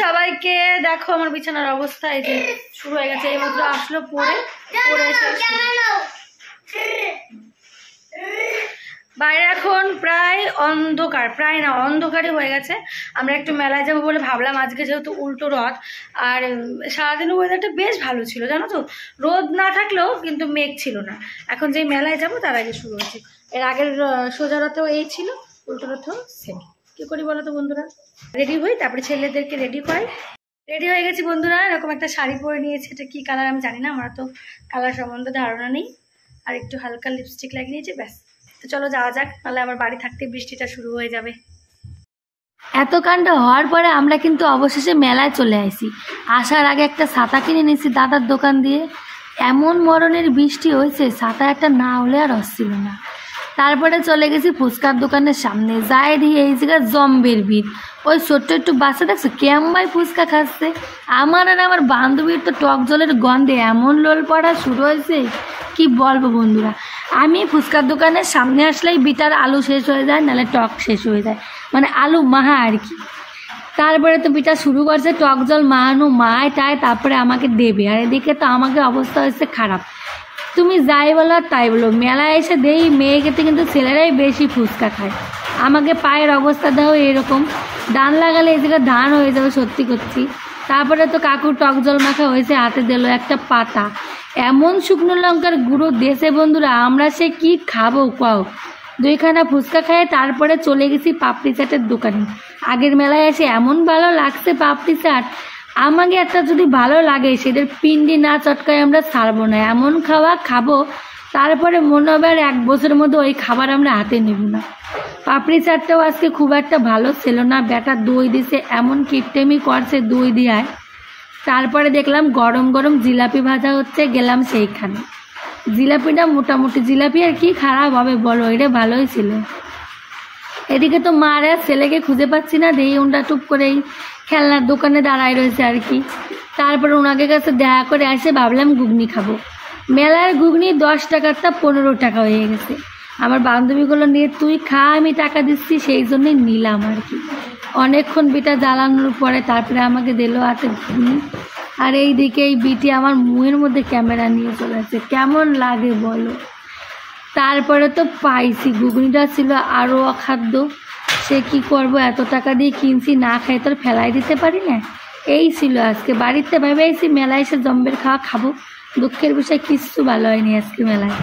সবাইকে। দেখো আমার বিছানার অবস্থা, এই যে শুরু হয়ে গেছে, এইমাত্র আসলো পড়ে এসে। বাইরে এখন প্রায় অন্ধকার, প্রায় না অন্ধকারই হয়ে গেছে। আমরা একটু মেলায় যাবো বলে ভাবলাম, আজকে যেহেতু উল্টো রথ আর সারাদিন ওয়েদারটা বেশ ভালো ছিল জানো তো, রোদ না থাকলেও কিন্তু মেঘ ছিল না। এখন যেই মেলায় যাবো তার আগে শুরু হয়েছে। এর আগের সোজা রথেও এই ছিল, উল্টো রথেও সেম। কি করি বলো তো বন্ধুরা, রেডি হই তারপরে ছেলেদেরকে রেডি করাই। রেডি হয়ে গেছি বন্ধুরা, এরকম একটা শাড়ি পরে নিয়েছি, এটা কি কালার আমি জানি না, আমার তো কালার সম্বন্ধে ধারণা নেই। আর একটু হালকা লিপস্টিক লাগিয়ে নিয়েছি, ব্যাস। তো চলো যাওয়া যাক, নাহলে আমার বাড়ি থাকতে বৃষ্টিটা শুরু হয়ে যাবে। এত কাণ্ড হওয়ার পরে আমরা কিন্তু অবশেষে মেলায় চলে আসি। আসার আগে একটা ছাতা কিনে নিয়েছি দাদার দোকান দিয়ে। এমন মরণের বৃষ্টি হয়েছে, ছাতা একটা না হলে আর হচ্ছিল না। তারপরে চলে গেছি ফুচকার দোকানের সামনে, যাই দিয়ে এই জায়গায় জম্বের ভিড়। ওই ছোট্ট একটু বাচ্চা দেখছো কেমন ফুচকা খাচ্ছে। আমার আর আমার বান্ধবীর তো টক জলের গন্ধে এমন লোল পড়া শুরু হয়েছে, কি বলবো বন্ধুরা। আমি ফুচকার দোকানের সামনে আসলেই বিটার আলু শেষ হয়ে যায়, নাহলে টক শেষ হয়ে যায়, মানে আলু মাহা আর কি। তারপরে তো বিটা শুরু করছে টক জল মাহানো, মায় টায় তারপরে আমাকে দেবে। আর এদিকে তো আমাকে অবস্থা হয়েছে খারাপ। তুমি যাই বলো তাই বলো, মেলায় এসে দেই মেয়েকে কিন্তু ছেলেরাই বেশি ফুচকা খায়। আমাকে পায়ের অবস্থা দাও এরকম, ধান লাগালে এই জায়গায় ধান হয়ে যাবে, সত্যি করছি। তারপরে তো কাকুর টক জল মাখা হয়েছে, হাতে দিল একটা পাতা, এমন শুকনো লঙ্কার গুঁড়ো দেশে বন্ধুরা, আমরা সে কি খাবো কও। দুইখানা ফুচকা খায় তারপরে চলে গেছি পাপড়ি চাটের দোকানে। আগের মেলায় এসে এমন ভালো লাগছে পাপড়ি চাট, আমাকে একটা যদি ভালো লাগে সেটার পিন্ডি না চটকায় আমরা ছাড়বো না, এমন খাওয়া খাবো। তারপরে মনে হবে আর 1 বছরের মধ্যে ওই খাবার আমরা হাতে নেব না। পাপড়ি চাটটাও আজকে খুব একটা ভালো ছিল না, বেটা দই দিছে, এমন কিপটেমি করছে দই দিয়ায়। তারপরে দেখলাম গরম গরম জিলাপি ভাজা হচ্ছে, গেলাম সেইখানে। জিলাপিটা মোটামুটি, জিলাপি আর কি খারাপ হবে বলো, এটা ভালোই ছিল। এদিকে তো মার আর ছেলেকে খুঁজে পাচ্ছি না, দেই ওনটা টুপ করেই খেলনার দোকানে দাঁড়ায় রয়েছে আর কি। তারপরে ওনাকে কাছে দেখা করে আসে, ভাবলাম ঘুগনি খাবো। মেলার ঘুগনি 10 টাকারটা 15 টাকা হয়ে গেছে। আমার বান্ধবীগুলো নিয়ে তুই খা, আমি টাকা দিচ্ছি, সেই জন্যই নিলাম আর কি। অনেকক্ষণ বিটা জ্বালানোর পরে তারপরে আমাকে দিল হাতে ঘুগনি। আর এই দিকে এই বিটি আমার মুখের মধ্যে ক্যামেরা নিয়ে চলে আসছে, কেমন লাগে বলো। তারপরে তো পাইছি, ঘুগনিটা ছিল আরও অখাদ্য। সে কি করব, এত টাকা দিয়ে কিনছি, না খাই তোর ফেলাই দিতে পারি না। এই ছিল আজকে, বাড়িতে ভেবে আইছি মেলায় এসে জম্বের খাওয়া খাবো। দুঃখের বিষয় কিচ্ছু ভালো হয়নি আজকে মেলায়।